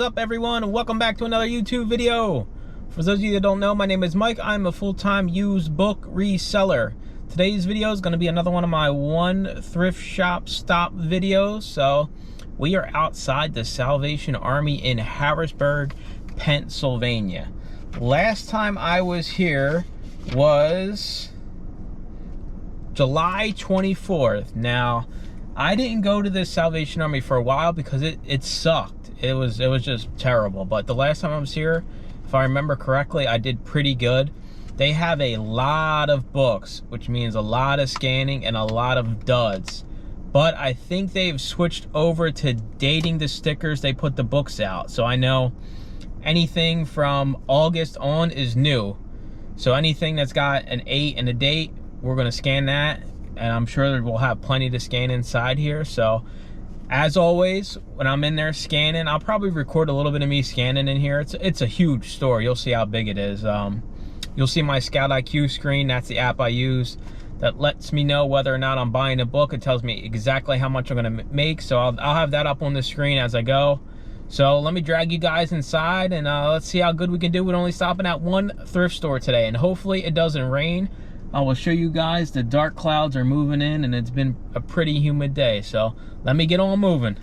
up, everyone? Welcome back to another YouTube video. For those of you that don't know, my name is Mike. I'm a full-time used book reseller. Today's video is going to be another one of my one thrift shop stop videos. So we are outside the Salvation Army in Harrisburg, Pennsylvania. Last time I was here was July 24th. Now, I didn't go to the Salvation Army for a while because it sucked. It was just terrible. But the last time I was here, if I remember correctly, I did pretty good. They have a lot of books, which means a lot of scanning and a lot of duds. But I think they've switched over to dating the stickers they put the books out. So I know anything from August on is new. So anything that's got an 8 and a date, we're going to scan that. And I'm sure we'll have plenty to scan inside here. So as always, when I'm in there scanning, I'll probably record a little bit of me scanning in here. It's a huge store. You'll see how big it is. You'll see my Scout IQ screen. That's the app I use that lets me know whether or not I'm buying a book. It tells me exactly how much I'm going to make. So I'll have that up on the screen as I go. So let me drag you guys inside and let's see how good we can do with only stopping at one thrift store today. And hopefully it doesn't rain. I will show you guys the dark clouds are moving in and it's been a pretty humid day. So let me get on moving.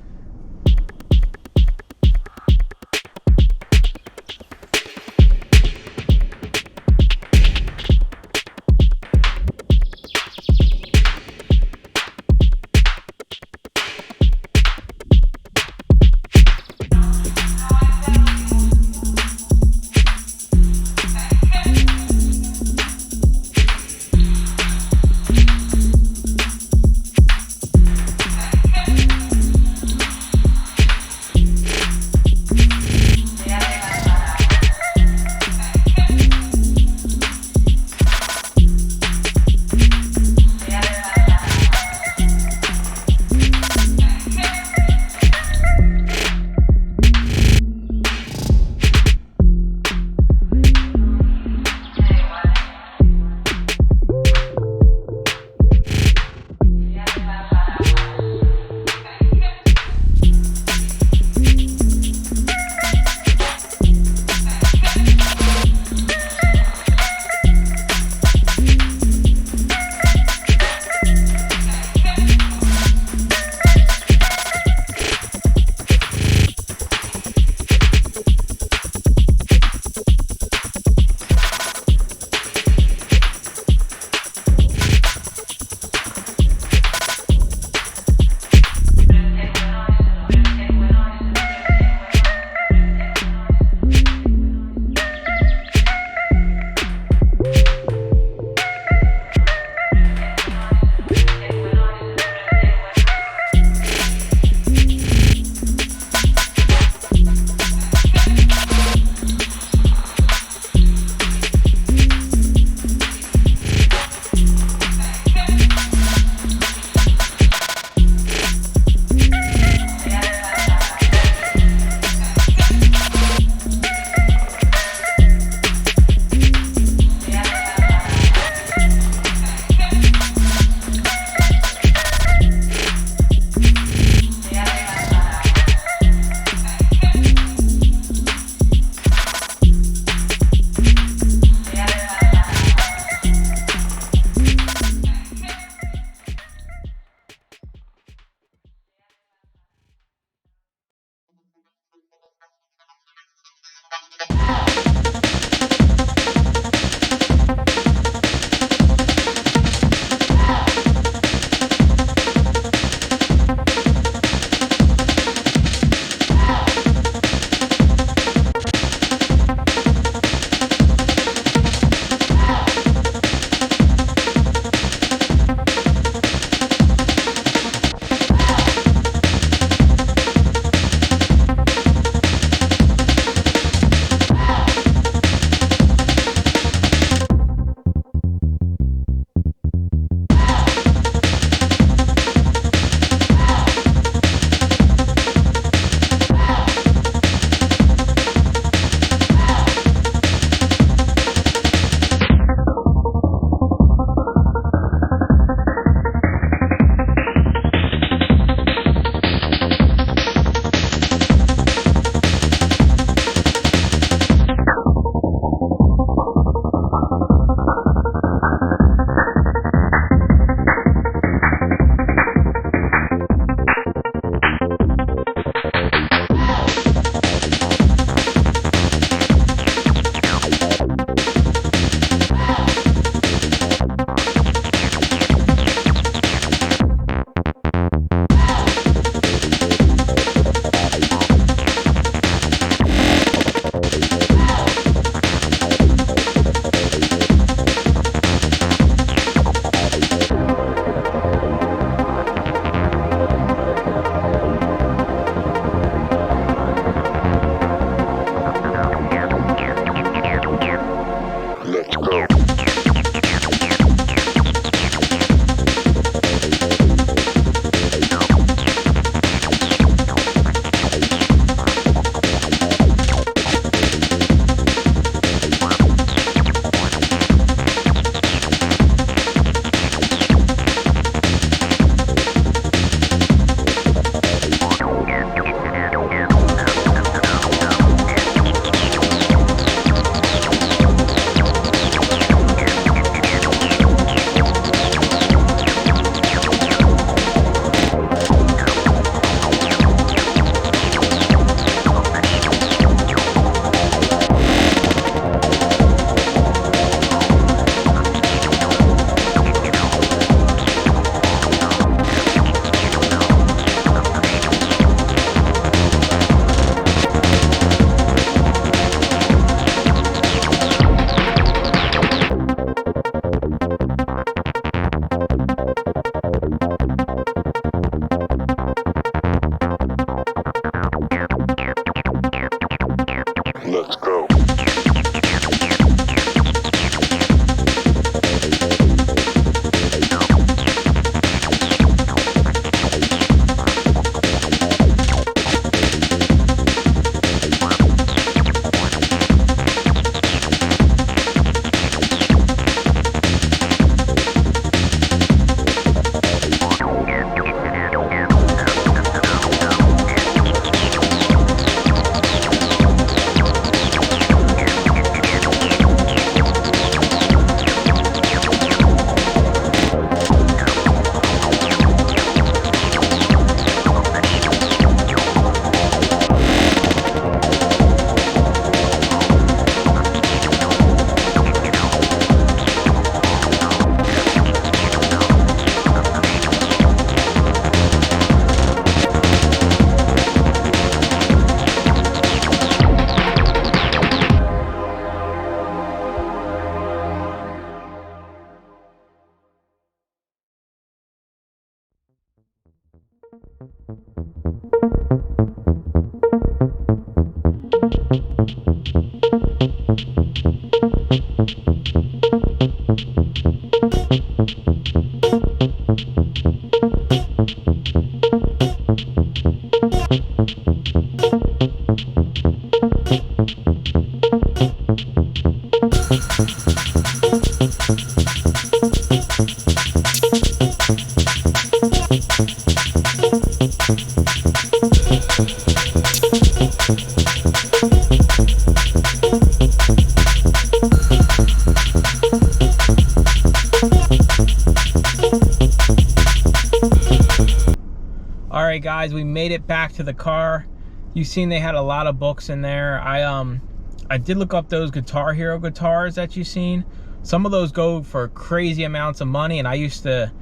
All right, guys, we made it back to the car. You've seen they had a lot of books in there. I did look up those Guitar Hero guitars that you've seen. Some of those go for crazy amounts of money, and I used to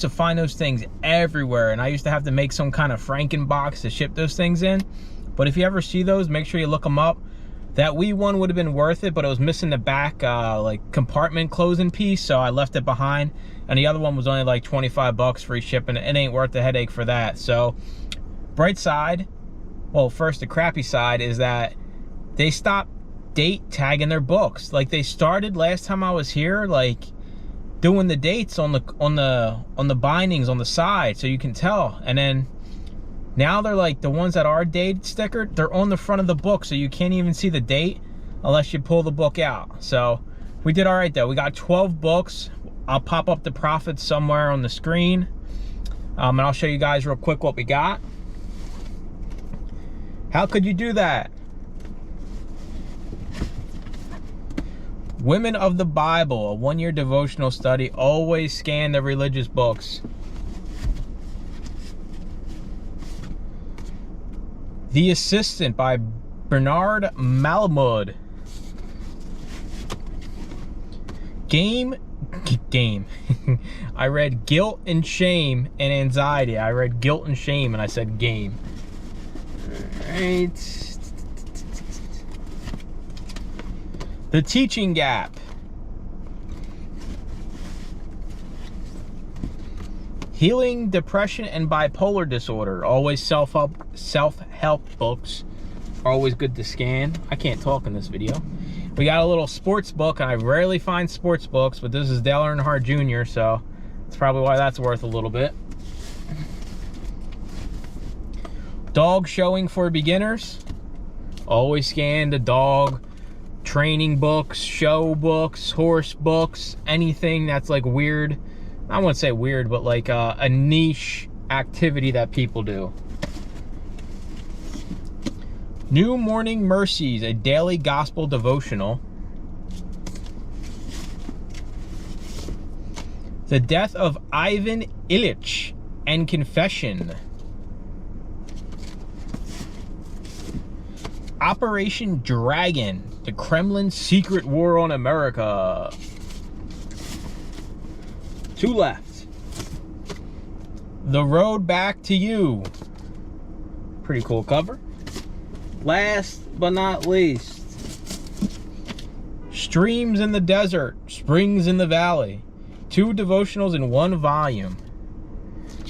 find those things everywhere, and I used to have to make some kind of Frankenbox to ship those things in. But if you ever see those, make sure you look them up. That Wii one would have been worth it, but it was missing the back like compartment closing piece, so I left it behind. And the other one was only like 25 bucks free shipping. It ain't worth the headache for that. So bright side, well, first the crappy side is that they stopped date tagging their books. Like, they started last time I was here, like doing the dates on the bindings on the side, so you can tell. And then now they're like, the ones that are date stickered, they're on the front of the book, so you can't even see the date unless you pull the book out. So we did all right though. We got 12 books. I'll pop up the profits somewhere on the screen, and I'll show you guys real quick what we got. How could you do that? Women of the Bible, a one-year devotional study. Always scan the religious books. The Assistant by Bernard Malamud. Game. I read Guilt and Shame and Anxiety. I read Guilt and Shame and I said game. Alright. The Teaching Gap. Healing Depression and Bipolar Disorder. Always self-help books are always good to scan. I can't talk in this video. We got a little sports book, and I rarely find sports books, but this is Dale Earnhardt Jr., so that's probably why that's worth a little bit. Dog Showing for Beginners. Always scan the dog training books, show books, horse books, anything that's like weird. I wouldn't say weird, but like a niche activity that people do. New Morning Mercies, a daily gospel devotional. The Death of Ivan Ilyich and Confession. Operation Dragon, the Kremlin's secret war on America. Two left. The Road Back to You. Pretty cool cover. Last but not least, Streams in the Desert, Springs in the Valley. 2 devotionals in 1 volume.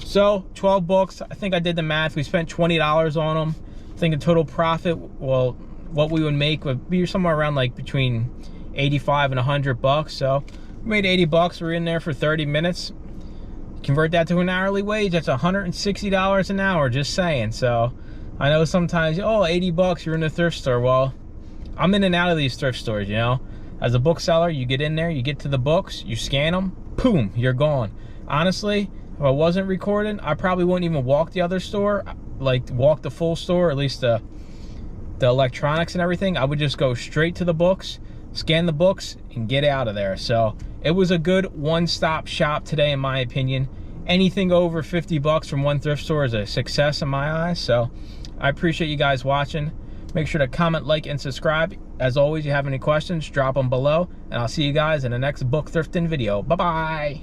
So 12 books. I think I did the math. We spent $20 on them. I think the total profit, well, what we would make would be somewhere around like between 85 and 100 bucks. So we made 80 bucks. We're in there for 30 minutes. Convert that to an hourly wage, that's $160 an hour, just saying. So I know sometimes, oh, 80 bucks, you're in a thrift store. Well, I'm in and out of these thrift stores, you know. As a bookseller, you get in there, you get to the books, you scan them, boom, you're gone. Honestly, if I wasn't recording, I probably wouldn't even walk the other store, like walk the full store, or at least the electronics and everything. I would just go straight to the books, scan the books, and get out of there. So it was a good one-stop shop today, in my opinion. Anything over 50 bucks from one thrift store is a success in my eyes. So I appreciate you guys watching. Make sure to comment, like, and subscribe. As always, if you have any questions, drop them below, and I'll see you guys in the next book thrifting video. Bye-bye.